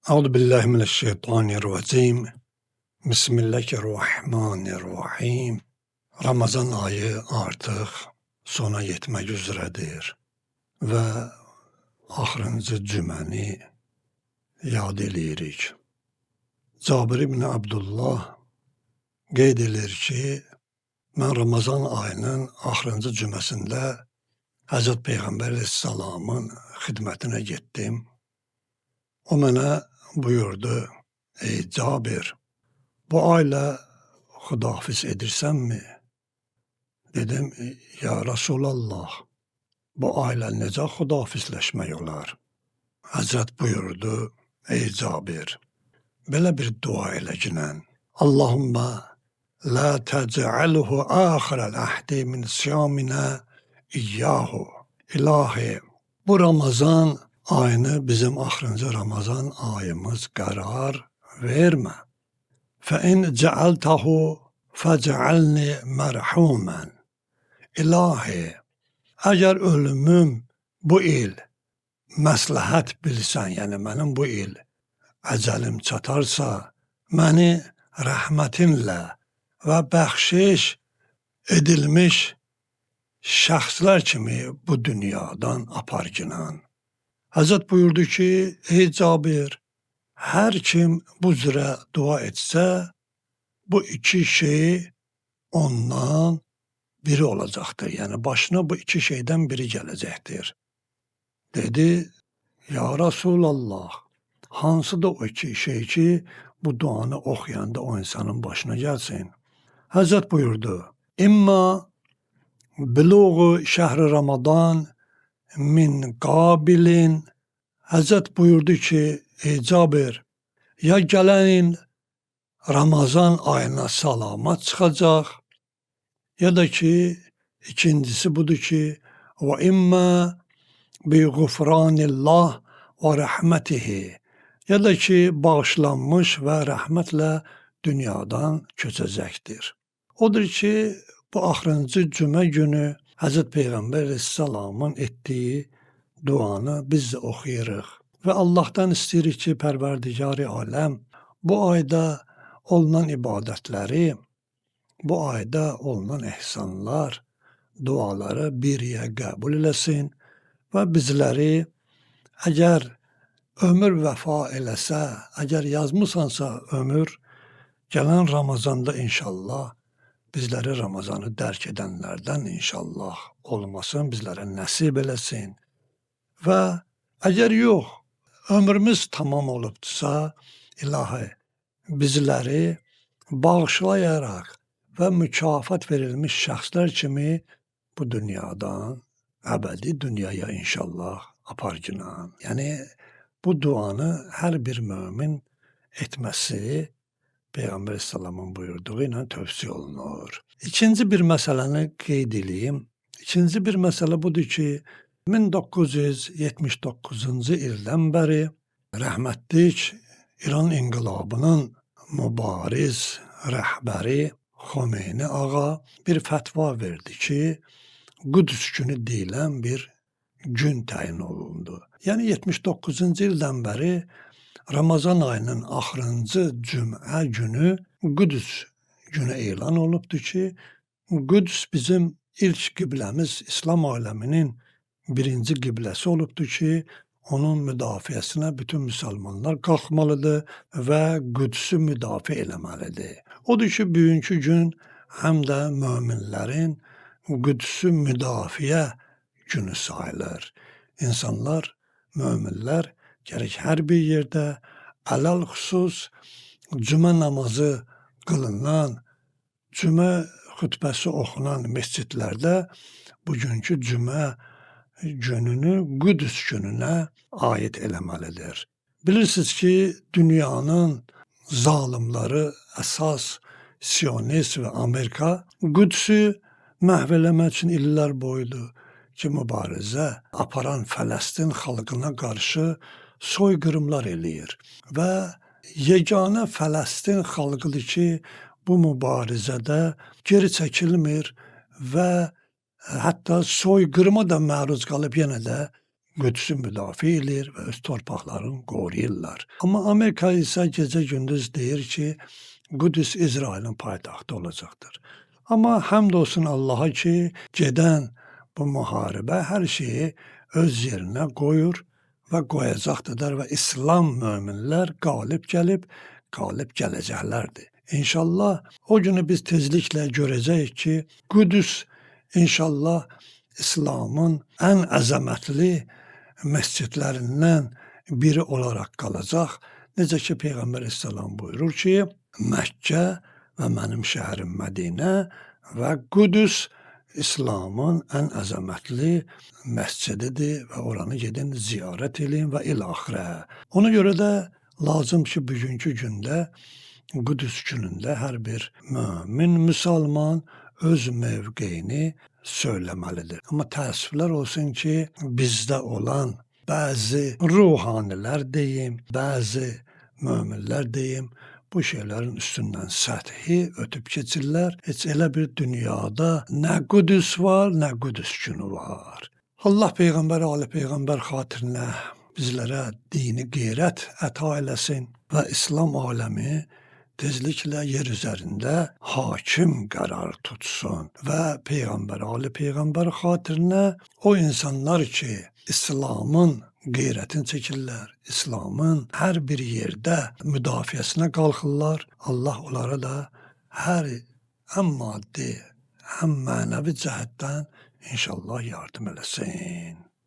Euzu billahi mineşşeytanirracim. Bismillahirrahmanirrahim. Ramazan ayı artıq sona yetmək üzrədir və axırıncı cüməni yad eləyirik. Cabir ibn Abdullah qeyd edir ki, mən Ramazan ayının axırıncı cüməsində Həzrət Peyğəmbər əleyhissalamın xidmətinə getdim. O mənə buyurdu: ey Cabir, bu ayla xudafiz edirsənmi? Dedim, ya Rasulallah, bu ayla necə xudafizləşmək olar? Həzrət buyurdu, ey Cabir, belə bir dua elə ginən: Allahumma la tec'alhu ahirel ahdi min siyamina iyyahu. İlahi, bu Ramazan ayını bizim axırıncı Ramazan ayımız qərar vermə. Fəin cealtahu fec'alni merhumen. İlahi, əgər ölümüm bu il məsləhət bilsən, yəni mənim bu il əcəlim çatarsa, məni rəhmətinlə və bəxşiş edilmiş şəxslər kimi bu dünyadan apar ginan. Həzrət buyurdu ki, ey Cabir, hər kim bu cürə dua etsə, bu iki şey ondan biri olacaqdır. Yəni başına bu iki şeydən biri gələcəkdir. Dedi, ya Rasulallah, hansı da o iki şey ki, bu duanı oxuyanda o insanın başına gəlsin? Həzrət buyurdu, İmma buluğu şəhri Ramadan min qabilin. Həzrət buyurdu ki, ey Cabir, ya gələn Ramazan ayına salamat çıxacaq, ya da ki, ikincisi budur ki, və imma bi gufranillah və rəhmətihi, ya da ki, bağışlanmış və rəhmətlə dünyadan köçəcəkdir. Odur ki, bu axırıncı cümə günü Həzrət Peyğəmbər əleyhissalamın etdiyi duanı biz də oxuyuruq və Allahdan istəyirik ki, Pərverdigari aləm bu ayda olunan ibadətləri, bu ayda olunan ehsanlar, duaları biriyə qəbul eləsin və bizləri əgər ömür vəfa eləsə, əgər yazmısansa ömür, gələn Ramazanda inşallah bizləri Ramazanı dərk edənlərdən inşallah olmasın, bizlərə nəsib eləsin. Və əgər yox, ömrümüz tamam olubdursa, ilahi, bizləri bağışlayaraq və mükafat verilmiş şəxslər kimi bu dünyadan əbədi dünyaya inşallah apar ginan. Yəni, bu duanı hər bir mömin etməsi Peyğəmbər əleyhissalamın buyurduğu ilə tövsiyə olunur. İkinci bir məsələni qeyd edeyim. İkinci bir məsələ budur ki, 1979-cu ildən bəri rəhmətlik İran inqilabının mübariz rəhbəri Xomeyni ağa bir fətva verdi ki, Qüds günü deyilən bir gün təyin olundu. Yəni 79-cu ildən bəri Ramazan ayının axırıncı cümə günü Qüds günü elan olubdur ki, Qüds bizim ilk qibləmiz, İslam aləminin birinci qibləsi olubdur ki, onun müdafiəsinə bütün müsəlmanlar qalxmalıdır və Qüdsü müdafiə eləməlidir. Odur ki, bugünkü gün həm də möminlərin Qüdsü müdafiə günü sayılır. İnsanlar, möminlər gərək hər bir yerdə ələl xüsus cümə namazı qılınan, cümə xütbəsi oxunan məscidlərdə bugünkü cümə gününü Qüds gününə aid eləməlidir. Bilirsiniz ki, dünyanın zalimləri əsas Siyonist və Amerika Qüdsü məhv eləmək üçün illər boyudur ki, mübarizə aparan Fələstin xalqına qarşı soyqırımlar eləyir və yeganə Fələstin xalqıdır ki, bu mübarizədə geri çəkilmir və hətta soyqırıma da məruz qalıb yenə də Qüdsü müdafiə edir və öz torpaqlarını qoruyurlar. Amma Amerika isə gecə-gündüz deyir ki, Qüds İsrailin paytaxtı olacaqdır. Amma həmd olsun Allaha ki, gedən bu müharibə hər şeyi öz yerinə qoyur və qoyacaqdır və İslam möminlər qalib gəlib, qalib gələcəklərdir. İnşallah o günü biz tezliklə görəcəyik ki, Qüds inşallah İslamın ən əzəmətli məscidlərindən biri olaraq qalacaq. Necə ki, Peyğəmbər əsələm buyurur ki, Məkkə və mənim şəhərim Mədinə və Qüds İslamın ən əzəmətli məscididir və oranı gedin ziyarət edin və ilaxirə. Ona görə də lazım ki, bugünkü gündə, Qüds günündə hər bir mömin, müsəlman öz mövqeyini söyləməlidir. Amma təəssüflər olsun ki, bizdə olan bəzi ruhanilər deyim, bəzi möminlər deyim, bu şeylərin üstündən səthi ötüb keçirlər. Heç elə bir dünyada nə Qüds var, nə Qüds günü var. Allah Peyğəmbər, Ali Peyğəmbər xatirinə bizlərə dini qeyrət əta eləsin və İslam aləmi tezliklə yer üzərində hakim qərar tutsun və Peyğəmbər, Ali Peyğəmbər xatirinə o insanlar ki, İslamın qeyrətini çəkirlər, İslamın hər bir yerdə müdafiəsinə qalxırlar, Allah onlara da həm maddi, həm mənəvi cəhətdən inşallah yardım eləsin.